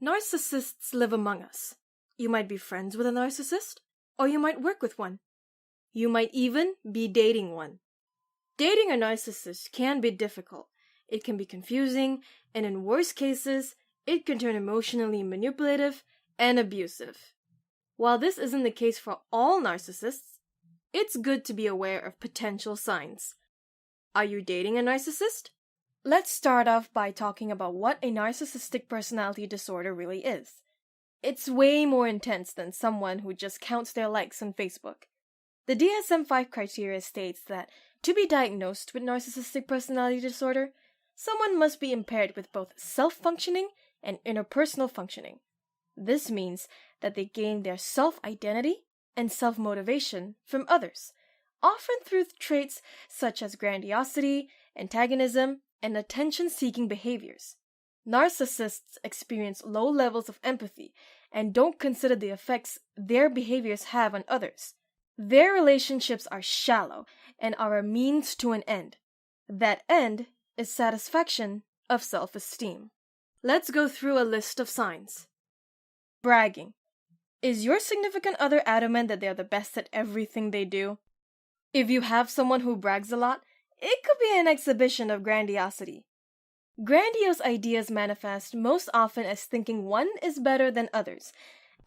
Narcissists live among us. You might be friends with a narcissist, or you might work with one. You might even be dating one. Dating a narcissist can be difficult. It can be confusing, and in worst cases, it can turn emotionally manipulative and abusive. While this isn't the case for all narcissists, it's good to be aware of potential signs. Are you dating a narcissist? Let's start off by talking about what a narcissistic personality disorder really is. It's way more intense than someone who just counts their likes on Facebook. The DSM-5 criteria states that to be diagnosed with narcissistic personality disorder, someone must be impaired with both self-functioning and interpersonal functioning. This means that they gain their self-identity and self-motivation from others, often through traits such as grandiosity, antagonism, and attention-seeking behaviors. Narcissists experience low levels of empathy and don't consider the effects their behaviors have on others. Their relationships are shallow and are a means to an end. That end is satisfaction of self-esteem. Let's go through a list of signs. Bragging. Is your significant other adamant that they're the best at everything they do? If you have someone who brags a lot, it could be an exhibition of grandiosity. Grandiose ideas manifest most often as thinking one is better than others,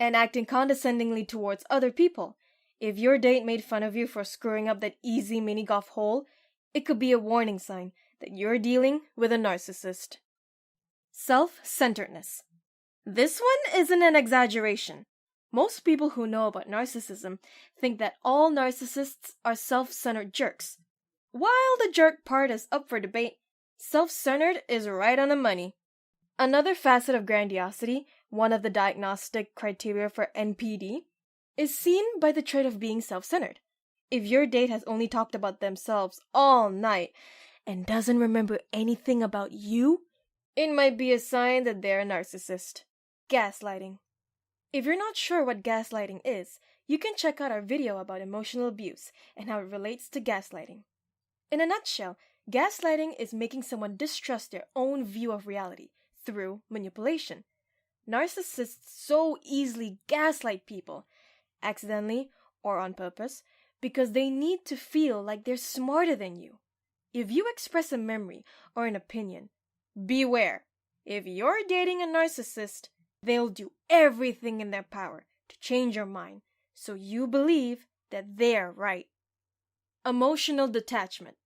and acting condescendingly towards other people. If your date made fun of you for screwing up that easy mini-golf hole, it could be a warning sign that you're dealing with a narcissist. Self-centeredness. This one isn't an exaggeration. Most people who know about narcissism think that all narcissists are self-centered jerks. While the jerk part is up for debate, self-centered is right on the money. Another facet of grandiosity, one of the diagnostic criteria for NPD, is seen by the trait of being self-centered. If your date has only talked about themselves all night and doesn't remember anything about you, it might be a sign that they're a narcissist. Gaslighting. If you're not sure what gaslighting is, you can check out our video about emotional abuse and how it relates to gaslighting. In a nutshell, gaslighting is making someone distrust their own view of reality through manipulation. Narcissists so easily gaslight people, accidentally or on purpose, because they need to feel like they're smarter than you. If you express a memory or an opinion, beware. If you're dating a narcissist, they'll do everything in their power to change your mind so you believe that they're right. Emotional detachment.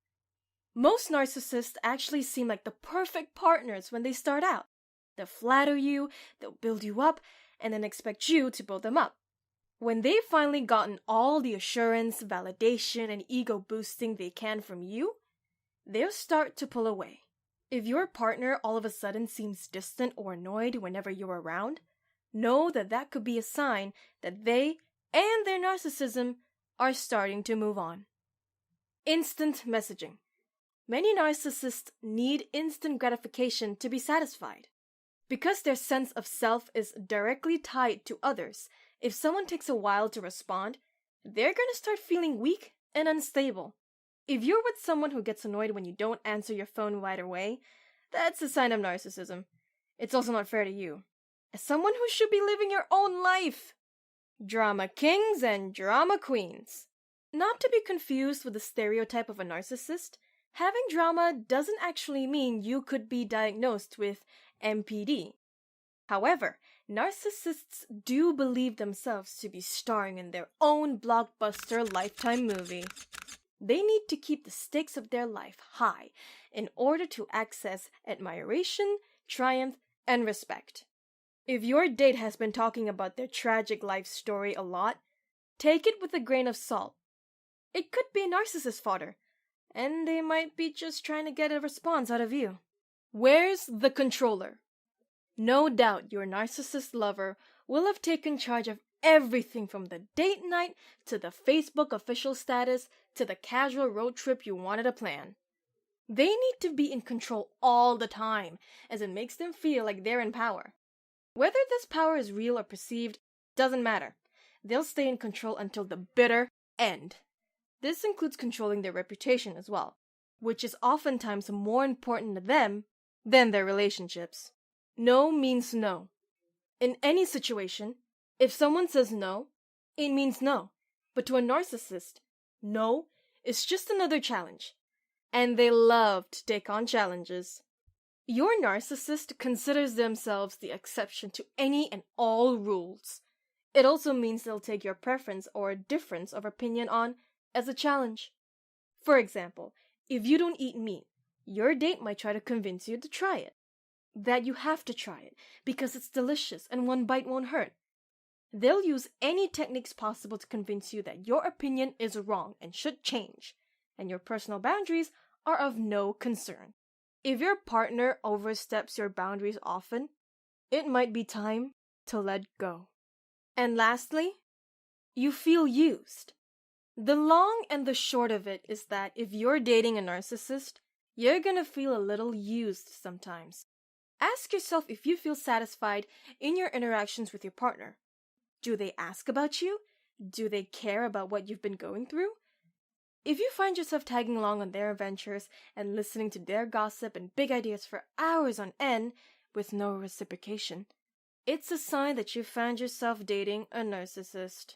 Most narcissists actually seem like the perfect partners when they start out. They'll flatter you, they'll build you up, and then expect you to build them up. When they've finally gotten all the assurance, validation, and ego boosting they can from you, they'll start to pull away. If your partner all of a sudden seems distant or annoyed whenever you're around, know that that could be a sign that they and their narcissism are starting to move on. Instant messaging. Many narcissists need instant gratification to be satisfied. Because their sense of self is directly tied to others, if someone takes a while to respond, they're going to start feeling weak and unstable. If you're with someone who gets annoyed when you don't answer your phone right away, that's a sign of narcissism. It's also not fair to you, as someone who should be living your own life. Drama kings and drama queens. Not to be confused with the stereotype of a narcissist, having drama doesn't actually mean you could be diagnosed with NPD. However, narcissists do believe themselves to be starring in their own blockbuster Lifetime movie. They need to keep the stakes of their life high in order to access admiration, triumph, and respect. If your date has been talking about their tragic life story a lot, take it with a grain of salt. It could be narcissist fodder, and they might be just trying to get a response out of you. Where's the controller? No doubt your narcissist lover will have taken charge of everything from the date night to the Facebook official status to the casual road trip you wanted to plan. They need to be in control all the time, as it makes them feel like they're in power. Whether this power is real or perceived doesn't matter. They'll stay in control until the bitter end. This includes controlling their reputation as well, which is oftentimes more important to them than their relationships. No means no. In any situation, if someone says no, it means no. But to a narcissist, no is just another challenge. And they love to take on challenges. Your narcissist considers themselves the exception to any and all rules. It also means they'll take your preference or difference of opinion on as a challenge. For example, if you don't eat meat, your date might try to convince you to try it. That you have to try it because it's delicious and one bite won't hurt. They'll use any techniques possible to convince you that your opinion is wrong and should change, and your personal boundaries are of no concern. If your partner oversteps your boundaries often, it might be time to let go. And lastly, you feel used. The long and the short of it is that if you're dating a narcissist, you're gonna feel a little used sometimes. Ask yourself if you feel satisfied in your interactions with your partner. Do they ask about you? Do they care about what you've been going through? If you find yourself tagging along on their adventures and listening to their gossip and big ideas for hours on end with no reciprocation, it's a sign that you found yourself dating a narcissist.